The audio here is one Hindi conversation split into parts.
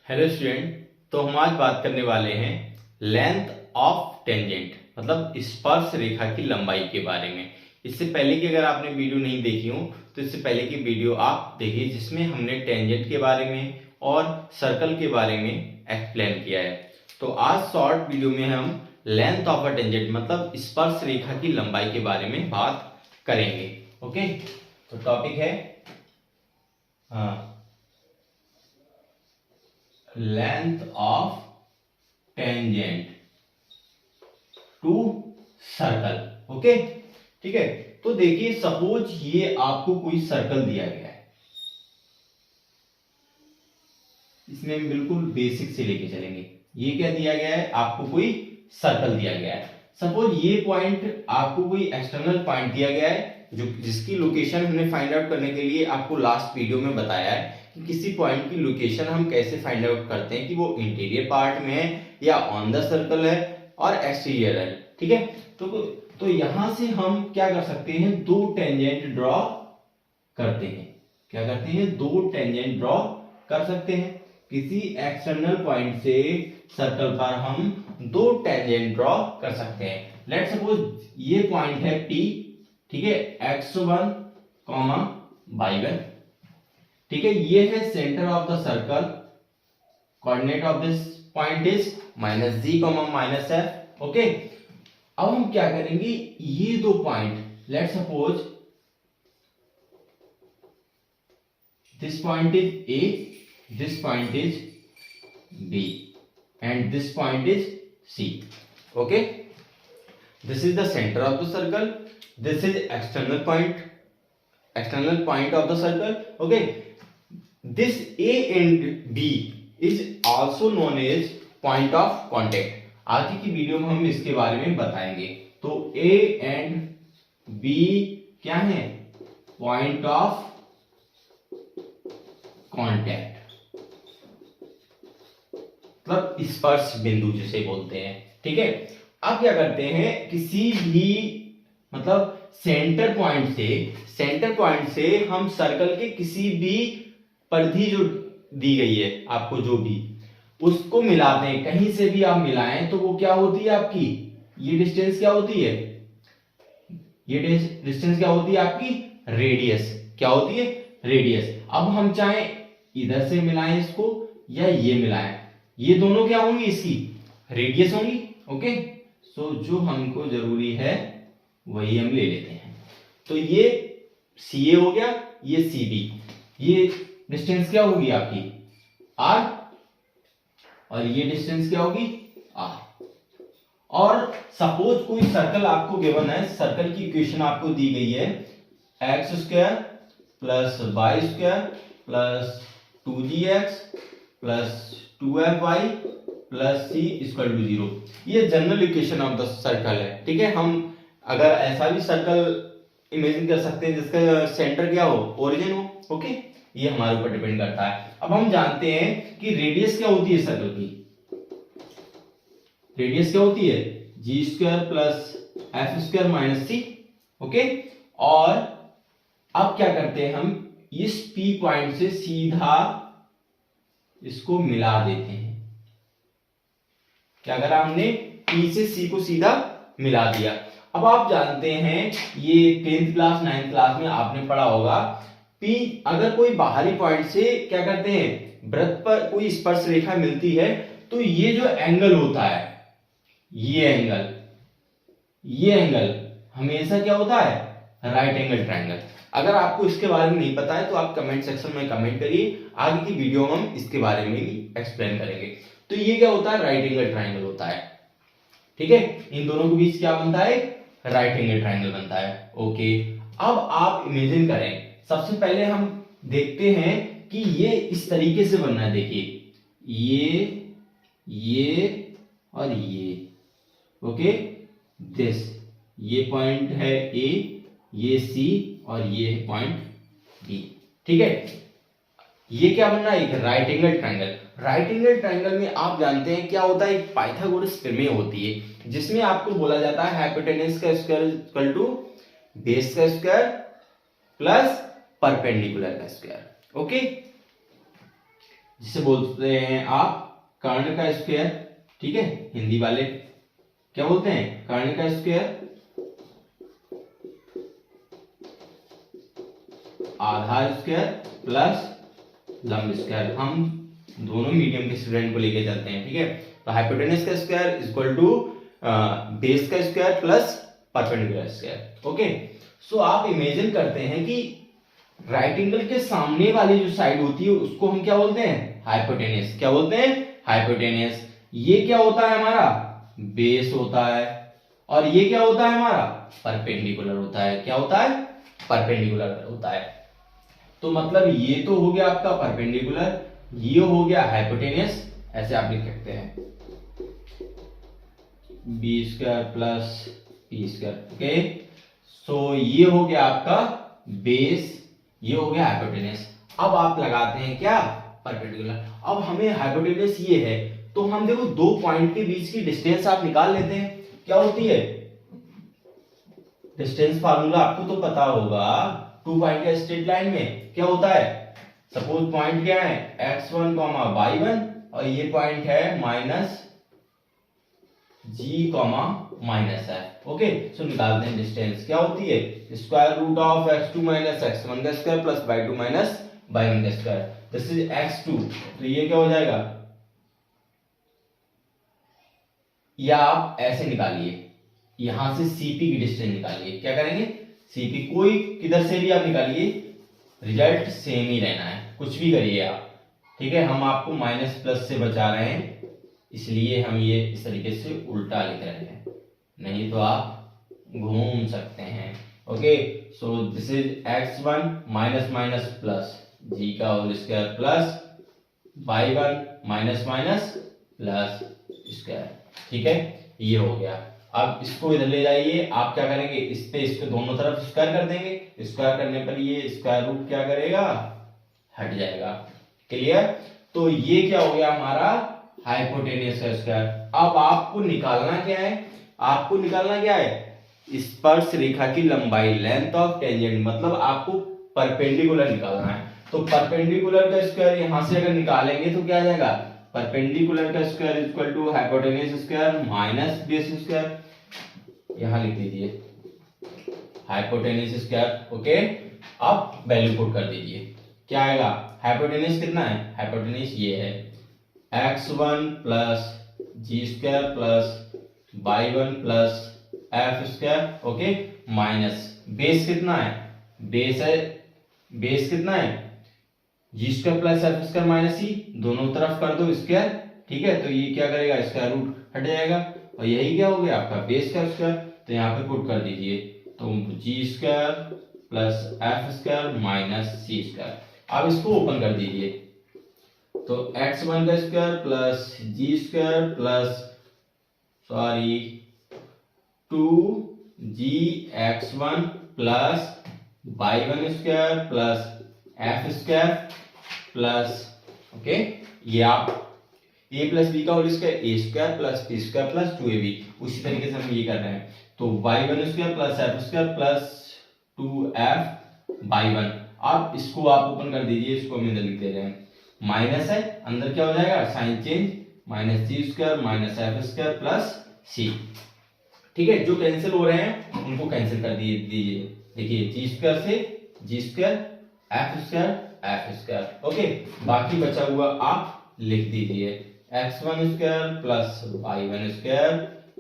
Hello student. तो हम आज बात करने वाले हैं लेंथ ऑफ टेंजेंट मतलब स्पर्श रेखा की लंबाई के बारे में। इससे पहले की अगर आपने वीडियो नहीं देखी हो तो इससे पहले की वीडियो आप देखिए, जिसमें हमने टेंजेंट के बारे में और सर्कल के बारे में एक्सप्लेन किया है। तो आज शॉर्ट वीडियो में हम लेंथ ऑफ अ टेंजेंट मतलब स्पर्श रेखा की लंबाई के बारे में बात करेंगे। ओके, तो टॉपिक है length of tangent to circle. Okay, ठीक है। तो देखिए, सपोज ये आपको कोई सर्कल दिया गया है। इसमें हम बिल्कुल बेसिक से लेके चलेंगे। ये क्या दिया गया है? आपको कोई सर्कल दिया गया है। सपोज ये पॉइंट आपको कोई एक्सटर्नल पॉइंट दिया गया है, जो जिसकी लोकेशन हमने फाइंड आउट करने के लिए आपको लास्ट वीडियो में बताया है कि किसी पॉइंट की लोकेशन हम कैसे फाइंड आउट करते हैं कि वो इंटीरियर पार्ट में है या ऑन द सर्कल है और एक्सटीरियर है। ठीक है, तो यहां से हम क्या कर सकते हैं? दो टेंजेंट ड्रॉ करते हैं। क्या करते हैं? दो टेंजेंट ड्रॉ कर सकते हैं। किसी एक्सटर्नल पॉइंट से सर्कल पर हम दो टेंजेंट ड्रॉ कर सकते हैं। लेट्स सपोज ये पॉइंट है P, ठीक है, x1, y1। ठीक है, ये है centre of the circle. Coordinate of this point is -g, -f। Okay, अब हम क्या करेंगे? ये दो point, let's suppose this point is A, this point is B, and this point is C. Okay, this is the center of the circle, this is external point of the circle. Okay, this A and B is also known as point of contact. आगे की वीडियो में हम इसके बारे में बताएंगे। तो A and B क्या है? पॉइंट ऑफ कॉन्टैक्ट मतलब स्पर्श बिंदु जिसे बोलते हैं। ठीक है, अब क्या करते हैं? किसी भी मतलब सेंटर पॉइंट से हम सर्कल के किसी भी परिधि जो दी गई है आपको, जो भी उसको मिलाते हैं। कहीं से भी आप मिलाएं तो वो क्या होती है आपकी? ये डिस्टेंस क्या होती है? ये डिस्टेंस क्या होती है आपकी? रेडियस। क्या होती है? रेडियस। अब हम चाहें इधर से मिलाएं इसको या ये मिलाएं, ये दोनों क्या होंगी? इसकी रेडियस होंगी। ओके, सो जो हमको जरूरी है वही हम ले लेते हैं। तो ये CA हो गया, ये CB। ये डिस्टेंस क्या होगी आपकी? R, और ये डिस्टेंस क्या होगी? R। और सपोज कोई सर्कल आपको गिवन है, सर्कल की इक्वेशन आपको दी गई है x² plus y² plus 2gx plus 2fy plus c equal to 0। ये general equation of the circle है। ठीक है, हम अगर ऐसा भी सर्कल इमेजिन कर सकते हैं जिसका सेंटर क्या हो? ओरिजिन हो। ओके, ये हमारे ऊपर डिपेंड करता है। अब हम जानते हैं कि रेडियस क्या होती है सर्कल की? रेडियस क्या होती है? g² plus f² minus c। Okay, और अब क्या करते हैं? हम इस P पॉइंट से सीधा इसको मिला देते हैं। क्या करा हमने? P से C को सीधा मिला दिया। अब आप जानते हैं, ये 10th क्लास 9th क्लास में आपने पढ़ा होगा, P अगर कोई बाहरी पॉइंट से क्या करते हैं, वृत्त पर कोई स्पर्श रेखा मिलती है, तो ये जो एंगल होता है, ये एंगल हमेशा क्या होता है? Right angle triangle. अगर आपको इसके बारे में नहीं पता है तो आप कमेंट सेक्शन में कमेंट करिए, आगे की वीडियो में हम इसके बारे में भी एक्सप्लेन करेंगे। तो ये क्या होता है? राइट एंगल ट्रायंगल होता है। ठीक है, इन दोनों के बीच क्या बनता है? राइट एंगल ट्रायंगल बनता है। ओके, अब आप इमेजिन करें। सबसे पहले हम देखते हैं कि ये इस तरीके से बनना है। देखिए, ये और ये। ओके, दिस, ये पॉइंट है A, ये C और ये है पॉइंट B। ठीक है, ये क्या बनना है? एक right angle triangle. Right angle triangle में आप जानते हैं क्या होता है? एक पाइथागोरस प्रमेय होती है, जिसमें आपको बोला जाता है हाइपोटेनस का स्क्वायर इक्वल टू बेस का स्क्वायर प्लस परपेंडिकुलर का स्क्वायर। ओके, जिसे बोलते हैं आप कर्ण का स्क्वायर, ठीक है, हिंदी वाले क्या बोलते हैं, कर्ण का स्क्वायर, आधार स्क्वायर प्लस लंब स्क्वायर। हम दोनों मीडियम के स्टूडेंट को लेके चलते हैं, ठीक है। तो हाइपोटेनस का स्क्वायर इक्वल टू बेस का square plus perpendicular square. Okay, so आप इमेजिन करते हैं कि राइट एंगल के सामने वाली जो साइड होती है उसको हम क्या बोलते हैं, हाइपोटेनस। क्या बोलते हैं, हाइपोटेनस। ये क्या होता है हमारा, बेस होता है, और ये क्या होता है हमारा, परपेंडिकुलर होता है। क्या होता है, परपेंडिकुलर होता है। तो मतलब ये तो हो गया आपका परपेंडिकुलर, ये हो गया हाइपोटेनस। ऐसे आप लिख सकते हैं B square plus P square. Okay, so ये हो गया आपका बेस, ये हो गया हाइपोटेनस। अब आप लगाते हैं क्या, परपेंडिकुलर। अब हमें हाइपोटेनस ये है, तो हम देखो दो पॉइंट के बीच की डिस्टेंस आप निकाल लेते हैं। क्या होती है डिस्टेंस, फार्मूला आपको तो पता होगा। टू पॉइंट के स्ट्रेट लाइन में क्या होता है, सपोज पॉइंट क्या है x1, y1, और ये पॉइंट है माइनस g, माइनस है। ओके, सो निकालते हैं डिस्टेंस। क्या होती है, square root of x2 minus x1 का square plus y2 minus y1 का स्क्वायर। दिस इज x2, तो ये क्या हो जाएगा, या आप ऐसे निकालिए, यहां से CP की डिस्टेंस निकालिए। क्या करेंगे, CP कोई किधर से भी आप निकालिए, रिजल्ट सेम ही रहना है, कुछ भी करिए आप, ठीक है। हम आपको माइनस प्लस से बचा रहे हैं, इसलिए हम ये इस तरीके से उल्टा लिख रहे हैं, नहीं तो आप घूम सकते हैं। Okay, so this is x1 minus minus plus g का whole square plus y1 minus minus plus square, ठीक है। ये हो गया। अब इसको इधर ले जाइए, आप क्या करेंगे, इस पे इसको दोनों तरफ स्क्वायर कर देंगे। स्क्वायर करने पर ये स्क्वायर रूट क्या करेगा, हट जाएगा। क्लियर, तो ये क्या हो गया हमारा हाइपोटेनस का स्क्वायर। अब आपको निकालना क्या है, आपको निकालना क्या है, स्पर्श रेखा की लंबाई, लेंथ ऑफ टेंजेंट, मतलब आपको परपेंडिकुलर निकालना है। तो परपेंडिकुलर का स्क्वायर यहां से अगर निकालेंगे तो क्या आ जाएगा, परपेंडिकुलर का square equal to hypotenuse square minus base square, यहां लिख दीजिए हाइपोटेनस स्क्वायर। ओके, अब वैल्यू पुट कर दीजिए, क्या आएगा, हाइपोटेनस कितना है, हाइपोटेनस ये है x1 plus G square plus y1 plus F square. Okay, minus base कितना है, बेस है, बेस कितना है, G square plus F square minus C, दोनों तरफ कर दो स्क्वायर, ठीक है। तो ये क्या करेगा, स्क्वायर रूट हट जाएगा, और यही क्या हो गया आपका बेस का स्क्वायर। तो यहाँ पे पुट कर दीजिए, तो G square plus F square minus C square. अब इसको ओपन कर दीजिए, तो x1 का square plus G square plus sorry 2gx1 plus y1 square plus F square plus, okay, ये आप a प्लस बी का whole square A square plus B square plus 2ab, उसी तरीके से हम ये कर रहे हैं। तो y1 square plus F square plus 2f y1। अब इसको आप ओपन कर दीजिए, इसको हम इधर लिख दे रहे हैं, माइनस है, अंदर क्या हो जाएगा sine change, minus G square minus F square plus C, ठीक है। जो कैंसिल हो रहे हैं उनको कैंसिल कर दीजिए, देखिए जी स्क्वायर से G square, F square F square. Okay, बाकी बचा हुआ आप लिख दीजिए, x1 square plus y1 square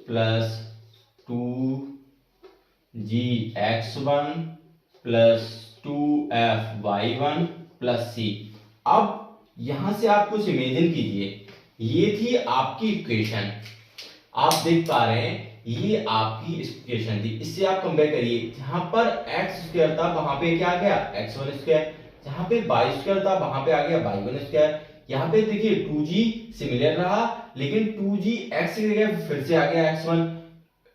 plus 2gx1 plus 2f(y1) plus C. अब यहां से आप कुछ इमेजिन कीजिए, ये थी आपकी इक्वेशन, आप देख पा रहे हैं ये आपकी इक्वेशन थी। इससे आप कंपेयर करिए, जहां पर x स्क्वायर था वहां पे क्या आ गया x1 स्क्वायर, जहां पे y स्क्वायर था वहां पे आ गया y1 स्क्वायर। यहाँ पे देखिए 2g सिमिलर रहा, लेकिन 2g x की जगह फिर से आ गया x1,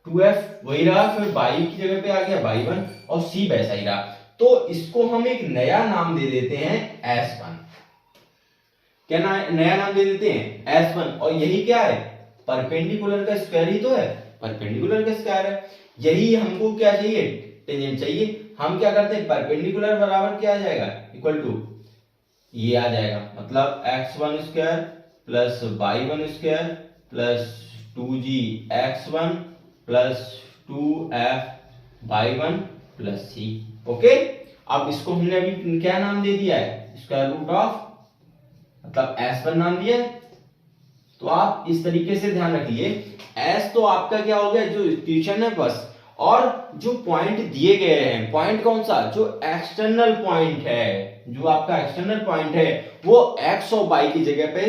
2f वही रहा, फिर y की जगह पे आ गया y1, और c वैसा ही रहा। तो इसको हम एक नया नाम दे देते हैं S1। क्या नया नाम दे देते हैं S1, और यही क्या है, परपेंडिकुलर का स्क्वायर ही तो है, परपेंडिकुलर का स्क्वायर है। यही हमको क्या चाहिए, टेंजेंट चाहिए। हम क्या करते हैं, परपेंडिकुलर बराबर क्या आ जाएगा, इक्वल टू ये आ जाएगा, मतलब x1² plus y1² plus 2gx1 plus 2f(y1) plus c। Okay, अब इसको हमने अभी क्या नाम दे दिया है, स्क्वायर रूट ऑफ, मतलब s1 नाम दिया है। तो आप इस तरीके से ध्यान रखिए, s तो आपका क्या हो गया, जो इक्वेशन है बस, और जो पॉइंट दिए गए हैं, पॉइंट कौन सा, जो एक्सटर्नल पॉइंट है, जो आपका एक्सटर्नल पॉइंट है वो x और y की जगह पे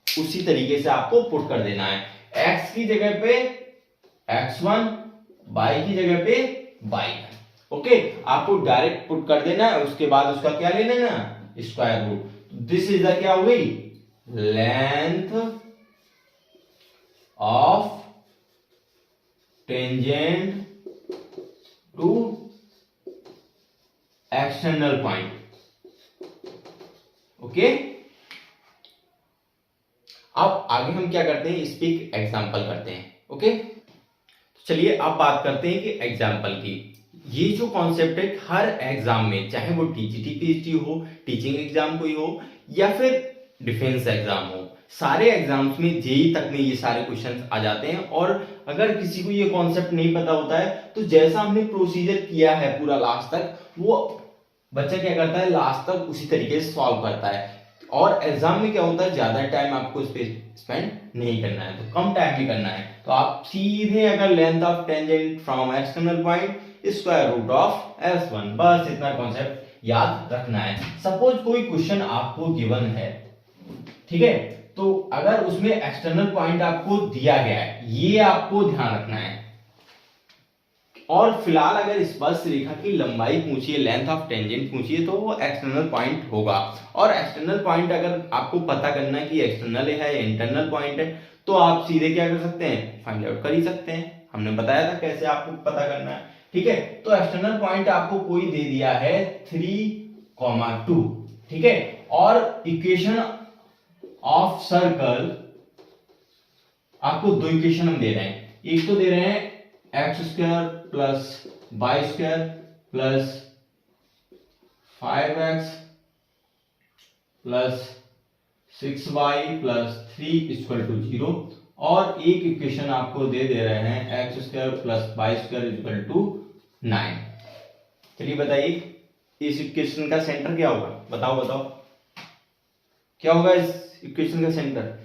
उसी तरीके से आपको पुट कर देना है। x की जगह पे x1, y की जगह पे y1। ओके, आपको डायरेक्ट पुट कर देना है, उसके बाद उसका क्या ले लेना, square root. This is the क्या हो गई, length of tangent to external point. Okay, अब आगे हम क्या करते हैं, इस पे एक एग्जांपल करते हैं। ओके, तो चलिए अब बात करते हैं कि एग्जांपल की। ये जो कॉन्सेप्ट है हर एग्जाम में, चाहे वो टीजीटी पीएचडी हो, टीचिंग एग्जाम कोई हो, या फिर डिफेंस एग्जाम हो, सारे एग्जाम्स में जेईई तक में ये सारे क्वेश्चंस आ जाते हैं। और अगर किसी को ये कॉन्सेप्ट नहीं पता होता है तो जैसा हमने प्रोसीजर किया है पूरा लास्ट तक, वो बच्चा क्या करता है, लास्ट तक उसी तरीके से सॉल्व करता है। और एग्जाम में क्या होता है, ज्यादा टाइम आपको इस पे स्पेंड नहीं करना है, तो कम टाइम में करना है। तो आप सीधे अगर length of tangent from external point square root of s1, बस इतना कॉन्सेप्ट याद रखना है। सपोज कोई क्वेश्चन आपको गिवन है, ठीक है, तो अगर उसमें एक्सटर्नल पॉइंट आपको दिया गया है, ये आपको ध्यान रखना है। और फिलहाल अगर स्पर्श रेखा की लंबाई पूछिए, लेंथ ऑफ टेंजेंट पूछिए, तो वो एक्सटर्नल पॉइंट होगा। और एक्सटर्नल पॉइंट अगर आपको पता करना है कि एक्सटर्नल है या इंटरनल पॉइंट है, तो आप सीधे क्या कर सकते हैं, फाइंड आउट कर ही सकते हैं। हमने बताया था कैसे आपको पता करना है, ठीक है। तो एक्सटर्नल पॉइंट आपको कोई दे दिया है 3,2, ठीक है। और इक्वेशन ऑफ सर्कल आपको दो इक्वेशन हम दे रहे हैं, एक तो दे रहे हैं x² plus y² plus 5x plus 6y plus 3 = 0, और एक इक्वेशन आपको दे रहे हैं x² प्लस y² = 9। चलिए बताइए इस इक्वेशन का सेंटर क्या होगा, बताओ बताओ क्या होगा इस इक्वेशन का centre.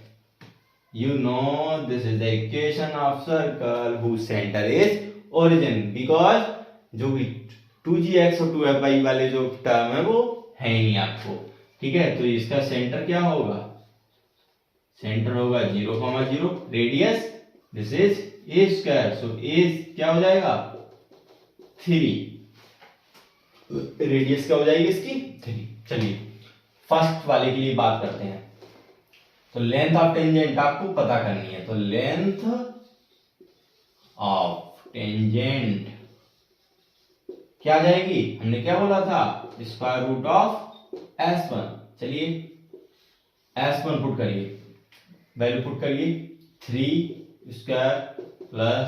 You know this is the equation of circle whose center is origin, because जो भी 2gx और 2fy वाले जो टर्म है वो है ही नहीं आपको, ठीक है। तो इसका सेंटर क्या होगा, सेंटर होगा 0,0, radius this is a², so a क्या हो जाएगा 3, रेडियस क्या हो जाएगी इसकी 3। चलिए फर्स्ट वाले के लिए बात करते हैं। तो लेंथ ऑफ टेंजेंट आपको पता करनी है, तो लेंथ ऑफ टेंजेंट क्या आ जाएगी, हमने क्या बोला था, स्क्वायर रूट ऑफ s1। चलिए s1 पुट करिए, वैल्यू पुट करिए 3² प्लस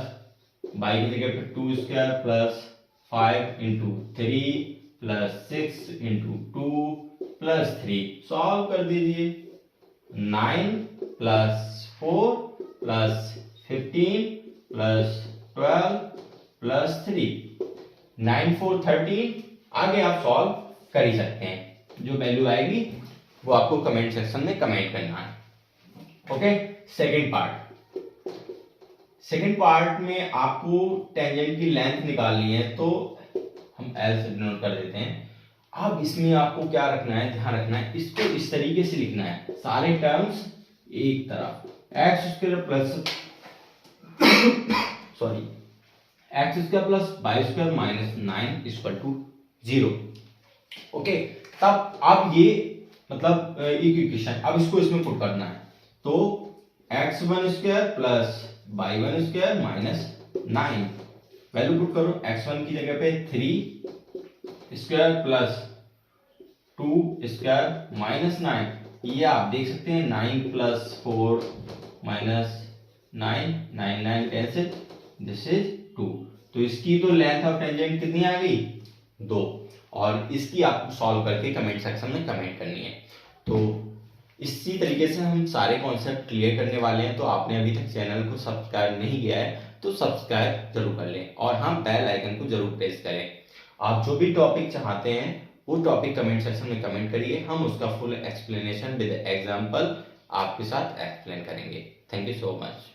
y की जगह पे 2² प्लस 5 × 3 प्लस 6 × 2 प्लस 3, सॉल्व कर दीजिए। 9 प्लस 4 प्लस 15 प्लस 12 प्लस 3, 9 4 13। आगे आप सॉल्व कर ही सकते हैं, जो वैल्यू आएगी वो आपको कमेंट सेक्शन में कमेंट करना है। ओके, सेकंड पार्ट में आपको टेंजेंट की लेंथ निकालनी है, तो हम एल से डिनोट कर देते हैं। अब इसमें आपको क्या रखना है, ध्यान रखना है, इसको इस तरीके से लिखना है, सारे टर्म्स एक तरफ, x² plus x² plus y² minus 9 = 0। Okay, तब अब ये मतलब एक इक्वेशन, अब इसको इसमें पुट करना है, तो x1² plus y1² minus 9, value put करो, x1 की जगह पे 3² प्लस 2² माइनस 9, ये आप देख सकते हैं 9 plus 4 minus 9, 9 9 cancel, this is 2। तो इसकी तो लेंथ ऑफ टेंजेंट कितनी आ गई 2। और इसकी आपको सॉल्व करके कमेंट सेक्शन में कमेंट करनी है। तो इसी तरीके से हम सारे कॉन्सेप्ट क्लियर करने वाले हैं। तो आपने अभी तक चैनल को सब्सक्राइब नहीं किया है तो सब्सक्राइब जरूर कर लें और हाँ बेल आइकन को जरूर प्रेस करें। आप जो भी टॉपिक चाहते हैं वो टॉपिक कमेंट सेक्शन में कमेंट करिए, हम उसका फुल एक्सप्लेनेशन विद एग्जांपल आपके साथ एक्सप्लेन करेंगे। Thank you so much.